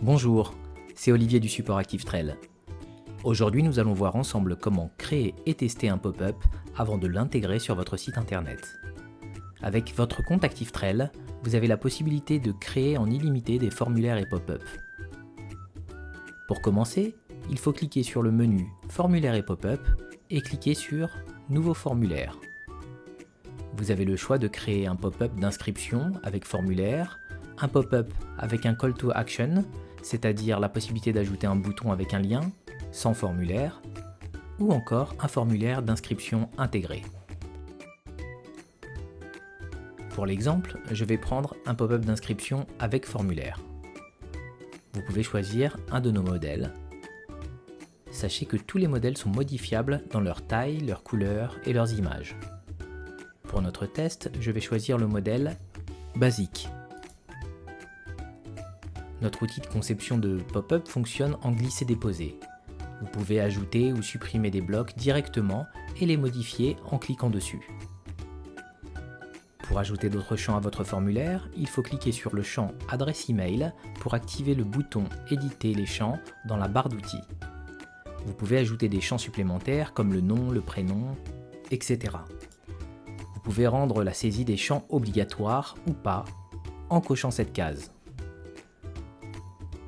Bonjour, c'est Olivier du support ActiveTrail. Aujourd'hui, nous allons voir ensemble comment créer et tester un pop-up avant de l'intégrer sur votre site internet. Avec votre compte ActiveTrail, vous avez la possibilité de créer en illimité des formulaires et pop-up. Pour commencer, il faut cliquer sur le menu Formulaire et pop-up et cliquer sur Nouveau formulaire. Vous avez le choix de créer un pop-up d'inscription avec formulaire, un pop-up avec un call to action, c'est-à-dire la possibilité d'ajouter un bouton avec un lien, sans formulaire, ou encore un formulaire d'inscription intégré. Pour l'exemple, je vais prendre un pop-up d'inscription avec formulaire. Vous pouvez choisir un de nos modèles. Sachez que tous les modèles sont modifiables dans leur taille, leur couleur et leurs images. Pour notre test, je vais choisir le modèle basique. Notre outil de conception de pop-up fonctionne en glisser-déposer. Vous pouvez ajouter ou supprimer des blocs directement et les modifier en cliquant dessus. Pour ajouter d'autres champs à votre formulaire, il faut cliquer sur le champ adresse email pour activer le bouton Éditer les champs dans la barre d'outils. Vous pouvez ajouter des champs supplémentaires comme le nom, le prénom, etc. Vous pouvez rendre la saisie des champs obligatoire ou pas en cochant cette case.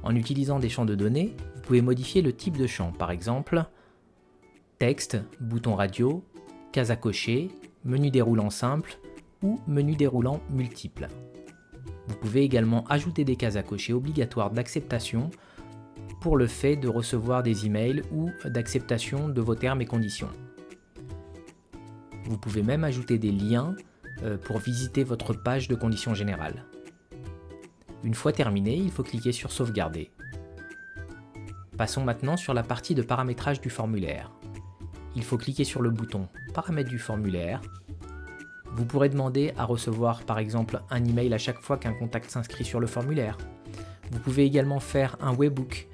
En utilisant des champs de données, vous pouvez modifier le type de champ, par exemple texte, bouton radio, case à cocher, menu déroulant simple ou menu déroulant multiple. Vous pouvez également ajouter des cases à cocher obligatoires d'acceptation pour le fait de recevoir des emails ou d'acceptation de vos termes et conditions. Vous pouvez même ajouter des liens pour visiter votre page de conditions générales. Une fois terminé, il faut cliquer sur Sauvegarder. Passons maintenant sur la partie de paramétrage du formulaire. Il faut cliquer sur le bouton Paramètres du formulaire. Vous pourrez demander à recevoir par exemple un email à chaque fois qu'un contact s'inscrit sur le formulaire. Vous pouvez également faire un webhook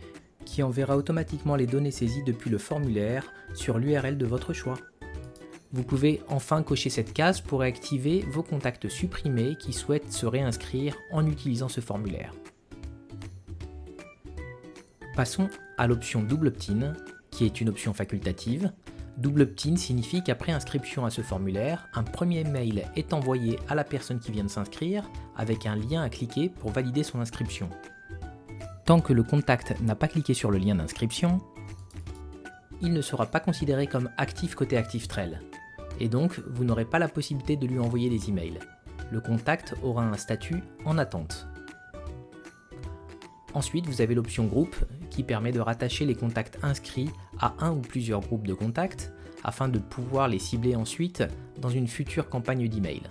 qui enverra automatiquement les données saisies depuis le formulaire sur l'URL de votre choix. Vous pouvez enfin cocher cette case pour réactiver vos contacts supprimés qui souhaitent se réinscrire en utilisant ce formulaire. Passons à l'option Double Opt-in, qui est une option facultative. Double Opt-in signifie qu'après inscription à ce formulaire, un premier mail est envoyé à la personne qui vient de s'inscrire avec un lien à cliquer pour valider son inscription. Tant que le contact n'a pas cliqué sur le lien d'inscription, il ne sera pas considéré comme actif côté ActiveTrail. Et donc, vous n'aurez pas la possibilité de lui envoyer des emails. Le contact aura un statut en attente. Ensuite, vous avez l'option groupe qui permet de rattacher les contacts inscrits à un ou plusieurs groupes de contacts afin de pouvoir les cibler ensuite dans une future campagne d'email.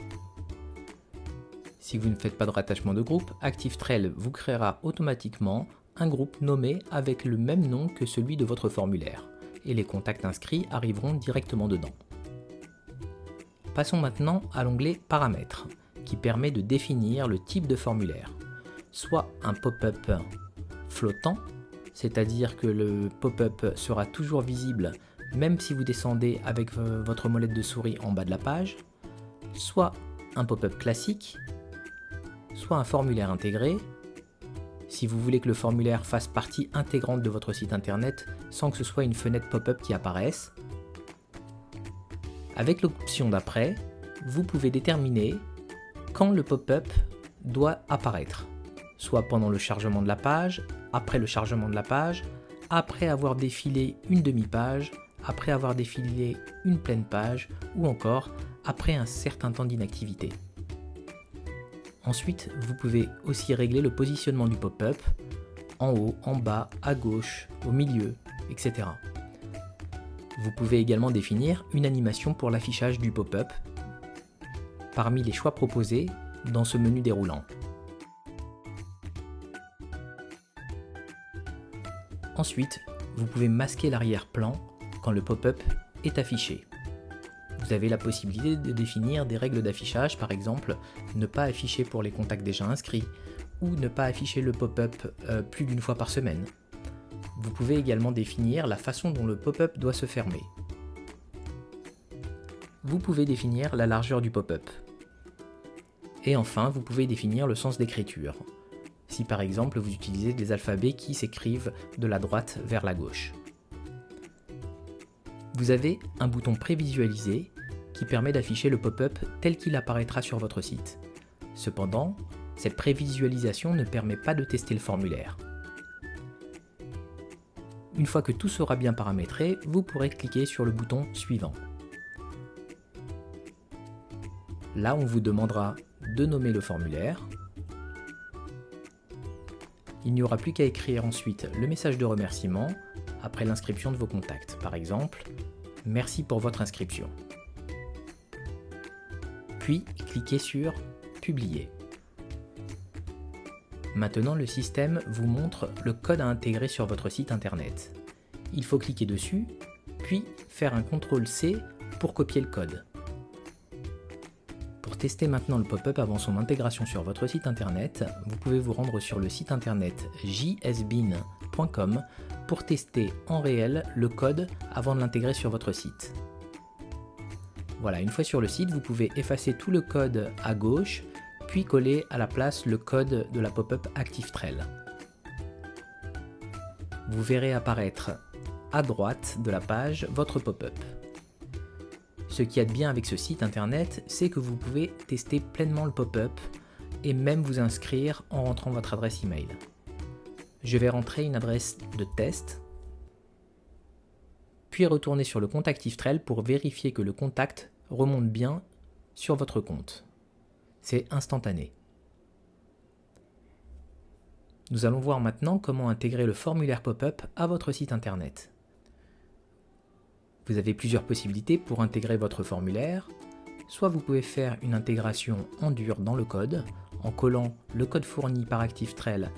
Si vous ne faites pas de rattachement de groupe, ActiveTrail vous créera automatiquement un groupe nommé avec le même nom que celui de votre formulaire et les contacts inscrits arriveront directement dedans. Passons maintenant à l'onglet Paramètres, qui permet de définir le type de formulaire. Soit un pop-up flottant, c'est-à-dire que le pop-up sera toujours visible même si vous descendez avec votre molette de souris en bas de la page, soit un pop-up classique, soit un formulaire intégré, si vous voulez que le formulaire fasse partie intégrante de votre site internet sans que ce soit une fenêtre pop-up qui apparaisse. Avec l'option d'après, vous pouvez déterminer quand le pop-up doit apparaître, soit pendant le chargement de la page, après le chargement de la page, après avoir défilé une demi-page, après avoir défilé une pleine page, ou encore après un certain temps d'inactivité. Ensuite, vous pouvez aussi régler le positionnement du pop-up, en haut, en bas, à gauche, au milieu, etc. Vous pouvez également définir une animation pour l'affichage du pop-up parmi les choix proposés dans ce menu déroulant. Ensuite, vous pouvez masquer l'arrière-plan quand le pop-up est affiché. Vous avez la possibilité de définir des règles d'affichage, par exemple ne pas afficher pour les contacts déjà inscrits ou ne pas afficher le pop-up plus d'une fois par semaine. Vous pouvez également définir la façon dont le pop-up doit se fermer. Vous pouvez définir la largeur du pop-up. Et enfin, vous pouvez définir le sens d'écriture. si par exemple vous utilisez des alphabets qui s'écrivent de la droite vers la gauche. Vous avez un bouton prévisualisé qui permet d'afficher le pop-up tel qu'il apparaîtra sur votre site. Cependant, cette prévisualisation ne permet pas de tester le formulaire. Une fois que tout sera bien paramétré, vous pourrez cliquer sur le bouton suivant. Là, on vous demandera de nommer le formulaire. Il n'y aura plus qu'à écrire ensuite le message de remerciement après l'inscription de vos contacts. Par exemple, « Merci pour votre inscription ». Puis, cliquez sur « Publier ». Maintenant, le système vous montre le code à intégrer sur votre site internet. Il faut cliquer dessus, puis faire un CTRL-C pour copier le code. Pour tester maintenant le pop-up avant son intégration sur votre site internet, vous pouvez vous rendre sur le site internet jsbin.com pour tester en réel le code avant de l'intégrer sur votre site. Voilà, une fois sur le site, vous pouvez effacer tout le code à gauche, puis coller à la place le code de la pop-up ActiveTrail. Vous verrez apparaître à droite de la page votre pop-up. Ce qu'il y a de bien avec ce site internet, c'est que vous pouvez tester pleinement le pop-up et même vous inscrire en rentrant votre adresse email. Je vais rentrer une adresse de test, puis retourner sur le compte ActiveTrail pour vérifier que le contact remonte bien sur votre compte. C'est instantané. Nous allons voir maintenant comment intégrer le formulaire pop-up à votre site internet. Vous avez plusieurs possibilités pour intégrer votre formulaire. Soit vous pouvez faire une intégration en dur dans le code, en collant le code fourni par ActiveTrail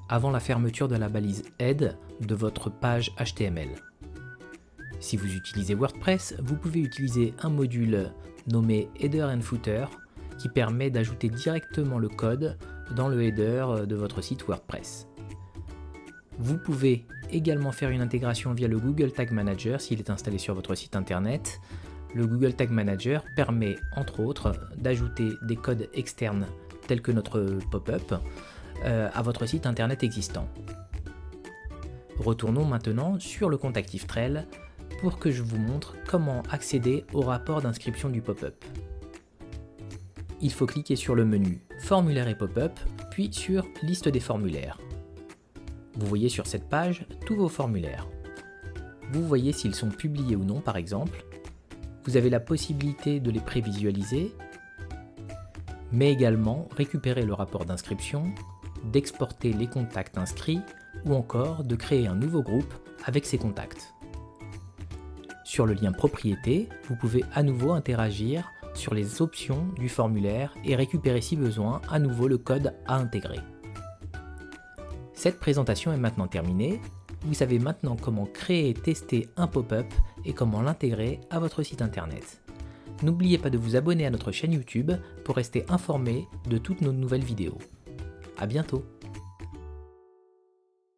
avant la fermeture de la balise Head de votre page HTML. Si vous utilisez WordPress, vous pouvez utiliser un module nommé Header and Footer qui permet d'ajouter directement le code dans le header de votre site WordPress. Vous pouvez également faire une intégration via le Google Tag Manager s'il est installé sur votre site internet. Le Google Tag Manager permet entre autres d'ajouter des codes externes tels que notre pop-up à votre site internet existant. Retournons maintenant sur le compte ActiveTrail pour que je vous montre comment accéder au rapport d'inscription du pop-up. Il faut cliquer sur le menu Formulaire et pop-up, puis sur Liste des formulaires. Vous voyez sur cette page tous vos formulaires. Vous voyez s'ils sont publiés ou non par exemple. Vous avez la possibilité de les prévisualiser, mais également récupérer le rapport d'inscription, d'exporter les contacts inscrits ou encore de créer un nouveau groupe avec ces contacts. Sur le lien Propriétés, vous pouvez à nouveau interagir sur les options du formulaire et récupérer si besoin à nouveau le code à intégrer. Cette présentation est maintenant terminée. Vous savez maintenant comment créer et tester un pop-up et comment l'intégrer à votre site internet. N'oubliez pas de vous abonner à notre chaîne YouTube pour rester informé de toutes nos nouvelles vidéos. À bientôt!